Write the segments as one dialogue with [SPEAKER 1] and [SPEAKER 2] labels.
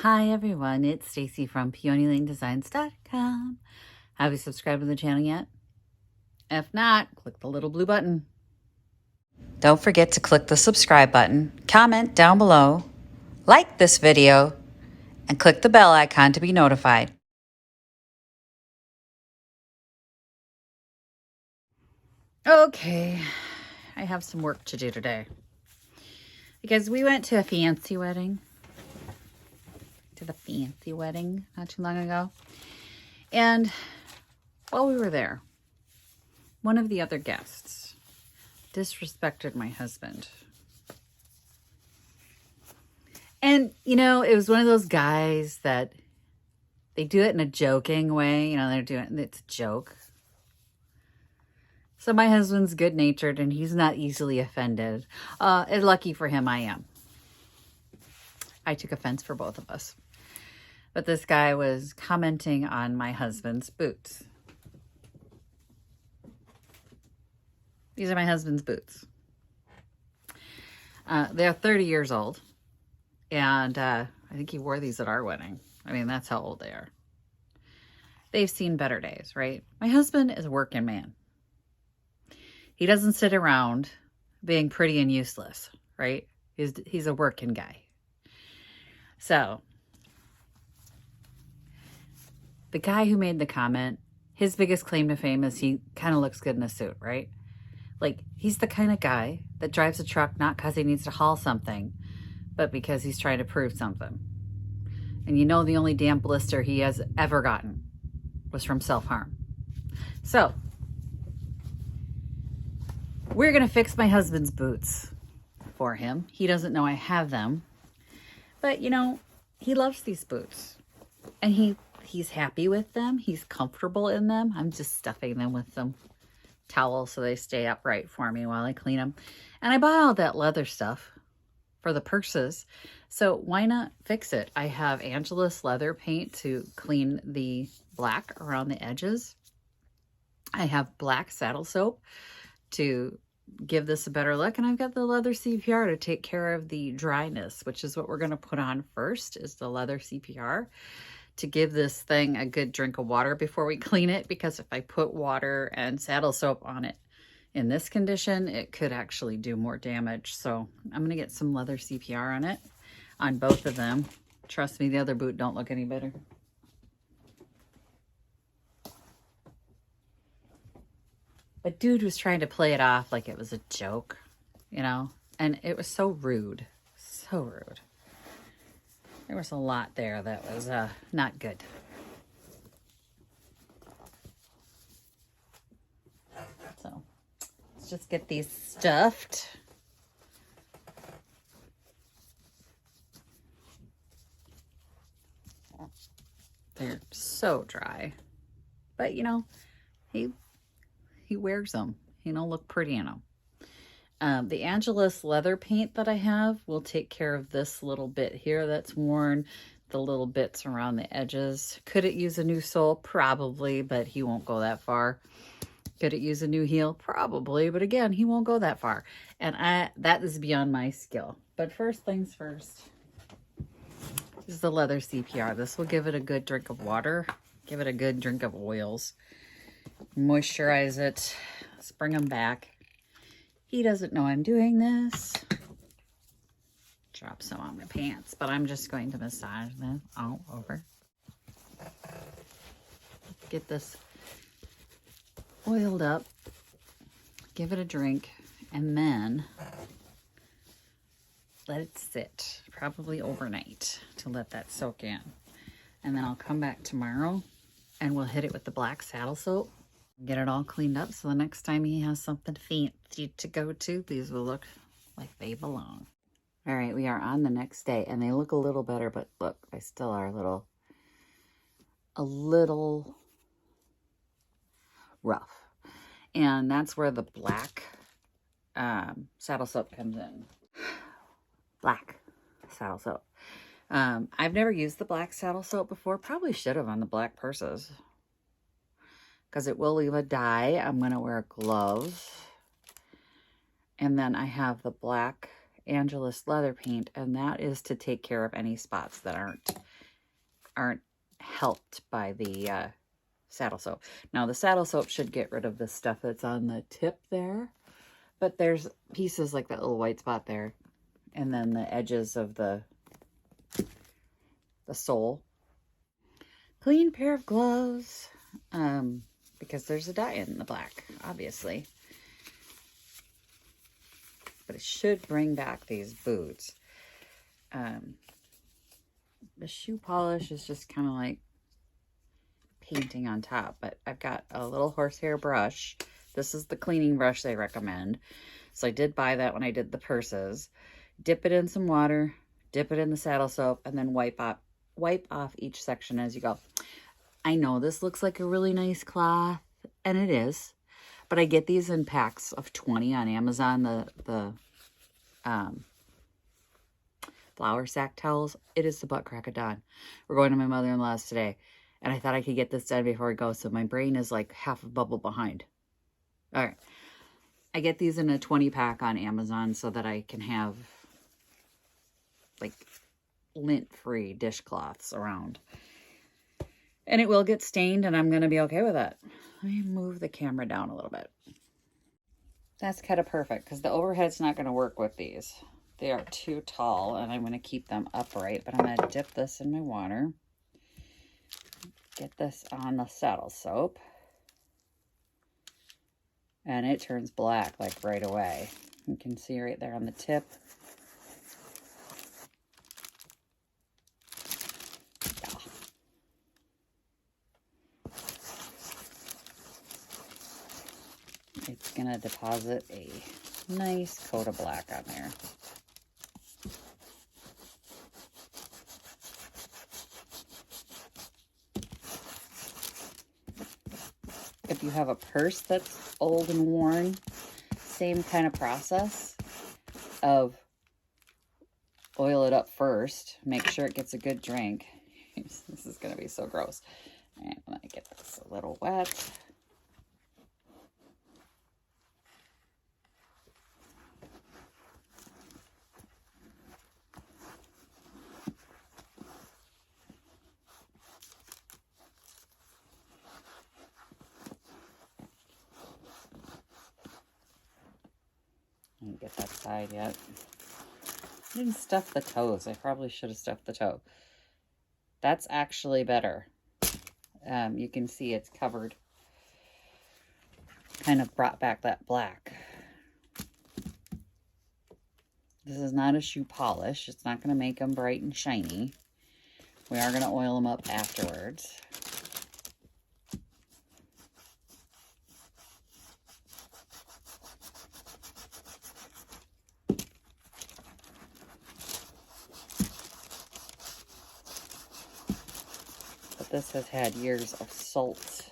[SPEAKER 1] Hi everyone, it's Stacy from PeonyLaneDesigns.com. Have you subscribed to the channel yet? If not, click the little blue button. Don't forget to click the subscribe button, comment down below, like this video, and click the bell icon to be notified. Okay, I have some work to do today because we went to a fancy wedding. Not too long ago. And while we were there, one of the other guests disrespected my husband. And, you know, it was one of those guys that they do it in a joking way. You know, it's a joke. So my husband's good-natured and he's not easily offended. And lucky for him, I am. I took offense for both of us. But this guy was commenting on my husband's boots. These are my husband's boots. They're 30 years old. And I think he wore these at our wedding. I mean, that's how old they are. They've seen better days, right? My husband is a working man. He doesn't sit around being pretty and useless, right? He's a working guy. So, the guy who made the comment, his biggest claim to fame is he kind of looks good in a suit, right? Like, he's the kind of guy that drives a truck not because he needs to haul something, but because he's trying to prove something. And you know the only damn blister he has ever gotten was from self-harm. So, we're going to fix my husband's boots for him. He doesn't know I have them. But, you know, he loves these boots. And he's happy with them. He's comfortable in them. I'm just stuffing them with some towels so they stay upright for me while I clean them. And I buy all that leather stuff for the purses. So why not fix it? I have Angelus leather paint to clean the black around the edges. I have black saddle soap to give this a better look. And I've got the leather CPR to take care of the dryness, which is what we're going to put on first, is the leather CPR to give this thing a good drink of water before we clean it. Because if I put water and saddle soap on it in this condition, it could actually do more damage. So I'm going to get some leather CPR on it, on both of them. Trust me, the other boot don't look any better. But dude was trying to play it off like it was a joke, you know? And it was so rude. So rude. There was a lot there that was not good. So, let's just get these stuffed. They're so dry. But, you know, he wears them. He don't look pretty in them. The Angelus leather paint that I have will take care of this little bit here that's worn, the little bits around the edges. Could it use a new sole? Probably, but he won't go that far. Could it use a new heel? Probably, but again, he won't go that far. And that is beyond my skill. But first things first, this is the leather CPR. This will give it a good drink of water, give it a good drink of oils, moisturize it, let's bring them back. He doesn't know I'm doing this. Drop some on my pants, but I'm just going to massage them all over. Get this oiled up, give it a drink, and then let it sit, probably overnight, to let that soak in. And then I'll come back tomorrow and we'll hit it with the black saddle soap. Get it all cleaned up so the next time he has something fancy to go to, these will look like they belong. All right, we are on the next day and they look a little better, but look, they still are a little rough. And that's where the black saddle soap comes in. Black saddle soap. I've never used the black saddle soap before. Probably should have on the black purses, because it will leave a dye. I'm going to wear gloves. And then I have the black Angelus leather paint, and that is to take care of any spots that aren't aren't helped by the saddle soap. Now the saddle soap should get rid of the stuff that's on the tip there, but there's pieces like that little white spot there, and then the edges of the sole. Clean pair of gloves, because there's a dye in the black, obviously. But it should bring back these boots. The shoe polish is just kind of like painting on top, but I've got a little horsehair brush. This is the cleaning brush they recommend. So I did buy that when I did the purses. Dip it in some water, dip it in the saddle soap, and then wipe off each section as you go. I know this looks like a really nice cloth, and it is, but I get these in packs of 20 on Amazon, the flour sack towels. It is the butt crack of dawn. We're going to my mother-in-law's today, and I thought I could get this done before we go, so my brain is like half a bubble behind. All right. I get these in a 20 pack on Amazon so that I can have like lint-free dishcloths around. And it will get stained, and I'm going to be okay with that. Let me move the camera down a little bit. That's kind of perfect because the overhead's not going to work with these. They are too tall, and I'm going to keep them upright, but I'm going to dip this in my water. Get this on the saddle soap. And it turns black like right away. You can see right there on the tip. Yeah. It's going to deposit a nice coat of black on there. If you have a purse that's old and worn, same kind of process of oil it up first, make sure it gets a good drink. This is going to be so gross. And I'm going to get this a little wet. Didn't get that side yet. I didn't stuff the toes. I probably should have stuffed the toe. That's actually better. You can see it's covered. Kind of brought back that black. This is not a shoe polish. It's not going to make them bright and shiny. We are going to oil them up afterwards. This has had years of salt,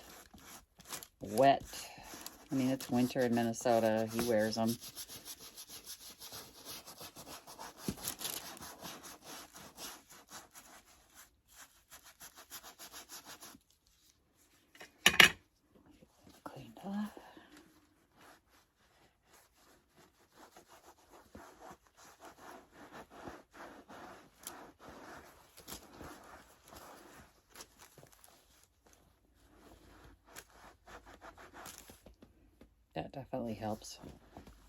[SPEAKER 1] wet. I mean, it's winter in Minnesota. He wears them. Cleaned up. That definitely helps.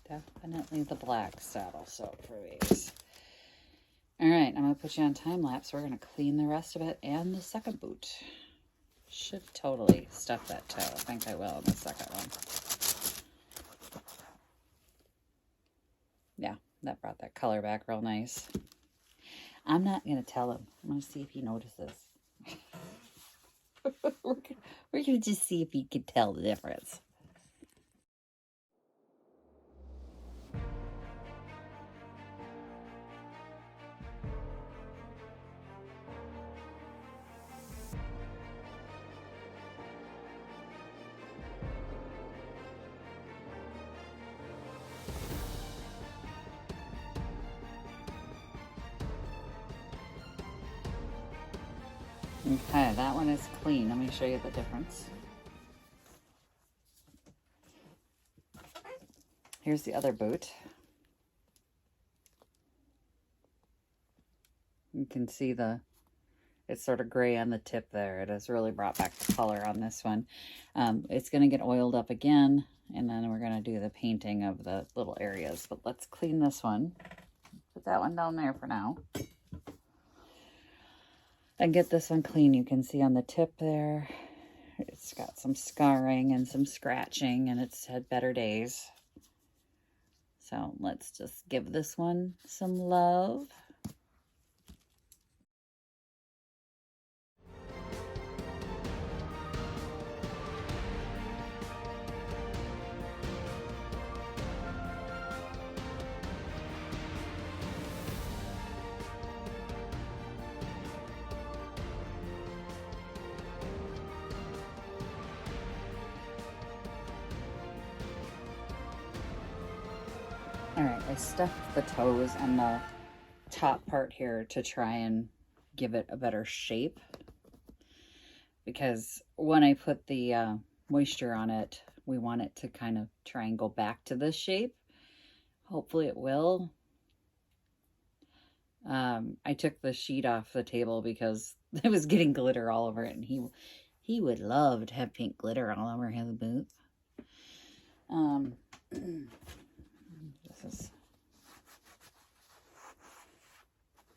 [SPEAKER 1] Definitely the black saddle soap for these. All right, I'm going to put you on time lapse. We're going to clean the rest of it and the second boot. Should totally stuff that toe. I think I will in the second one. Yeah, that brought that color back real nice. I'm not going to tell him. I'm going to see if he notices. We're going to just see if he can tell the difference. Okay, that one is clean. Let me show you the difference. Here's the other boot. You can see the It's sort of gray on the tip there. It has really brought back the color on this one. It's going to get oiled up again, and then we're going to do the painting of the little areas. But let's clean this one. Put that one down there for now. And get this one clean. You can see on the tip there, it's got some scarring and some scratching, and it's had better days. So let's just give this one some love. All right, I stuffed the toes and the top part here to try and give it a better shape, because when I put the moisture on it, we want it to kind of try and go back to this shape. Hopefully it will. I took the sheet off the table because it was getting glitter all over it, and he would love to have pink glitter all over his boots. This is,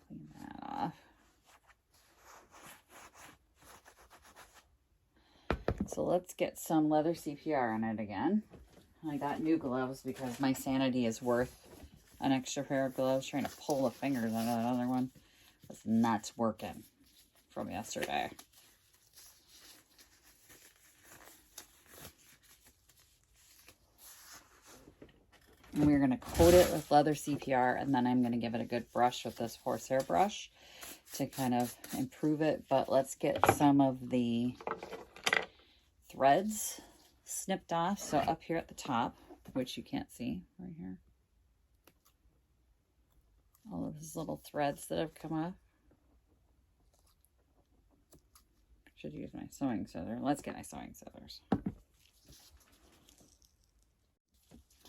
[SPEAKER 1] clean that off. So let's get some leather CPR on it again. I got new gloves because my sanity is worth an extra pair of gloves. Trying to pull the fingers out of that other one was not working from yesterday. And we're going to coat it with leather CPR, and then I'm going to give it a good brush with this horsehair brush to kind of improve it. But let's get some of the threads snipped off. So up here at the top, which you can't see right here, all of these little threads that have come off. Should use my sewing scissors. Let's get my sewing scissors.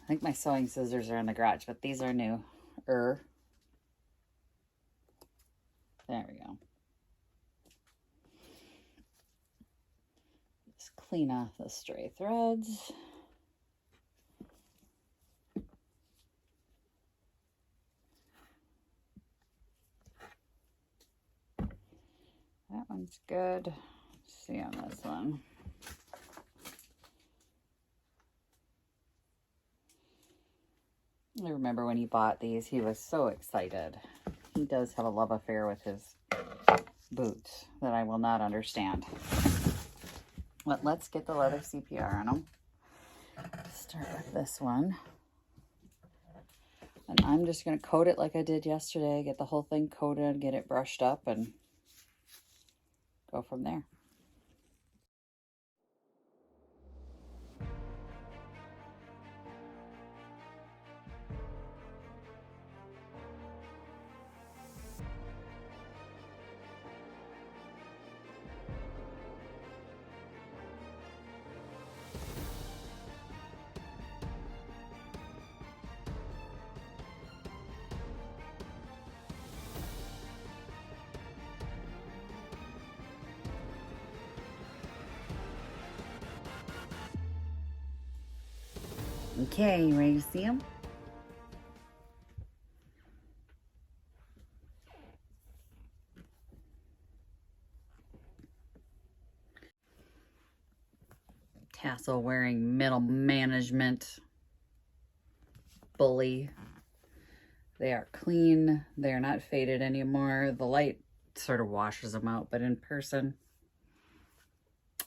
[SPEAKER 1] I think my sewing scissors are in the garage, but these are new. There we go. Just clean off the stray threads. That one's good. Let's see on this one. I remember when he bought these, he was so excited. He does have a love affair with his boots that I will not understand. But let's get the leather CPR on them. Start with this one. And I'm just going to coat it like I did yesterday. Get the whole thing coated, get it brushed up, and go from there. Okay, you ready to see them? Tassel wearing middle management bully. They are clean. They are not faded anymore. The light sort of washes them out, but in person,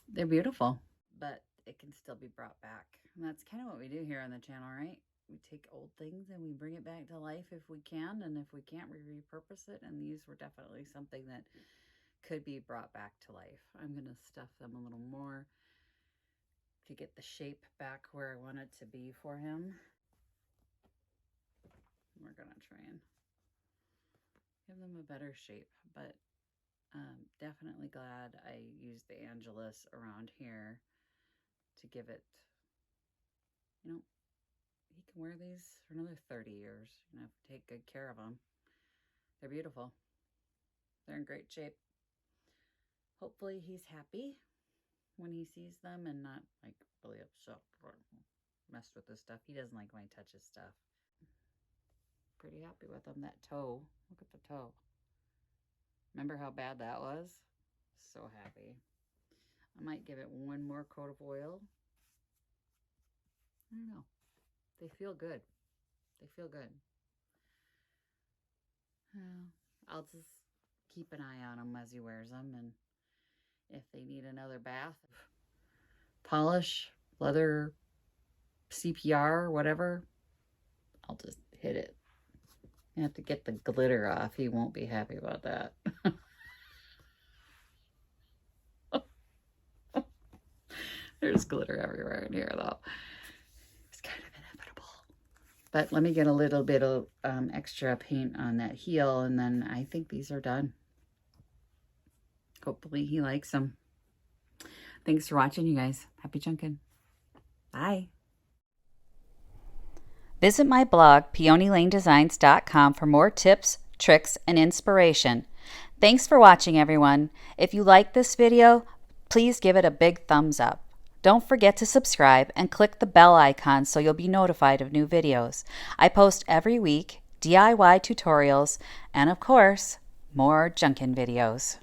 [SPEAKER 1] they're beautiful. But it can still be brought back. And that's kind of what we do here on the channel, right? We take old things and we bring it back to life if we can, and if we can't, we repurpose it. And these were definitely something that could be brought back to life. I'm going to stuff them a little more to get the shape back where I want it to be for him. We're going to try and give them a better shape, but definitely glad I used the Angelus around here to give it, you know, he can wear these for another 30 years, you know, take good care of them. They're beautiful. They're in great shape. hopefully he's happy when he sees them and not like really upset or messed with his stuff. He doesn't like when I touch his stuff. Pretty happy with him. That toe, look at the toe. Remember how bad that was? So happy. I might give it one more coat of oil. I don't know. They feel good. They feel good. I'll just keep an eye on him as he wears them, and if they need another bath, polish, leather, CPR, whatever, I'll just hit it. You have to get the glitter off. He won't be happy about that. There's glitter everywhere in here, though. It's kind of inevitable. But let me get a little bit of extra paint on that heel, and then I think these are done. Hopefully he likes them. Thanks for watching, you guys. Happy junkin'. Bye. Visit my blog, peonylanedesigns.com, for more tips, tricks, and inspiration. Thanks for watching, everyone. If you like this video, please give it a big thumbs up. Don't forget to subscribe and click the bell icon so you'll be notified of new videos. I post every week DIY tutorials and, of course, more junkin' videos.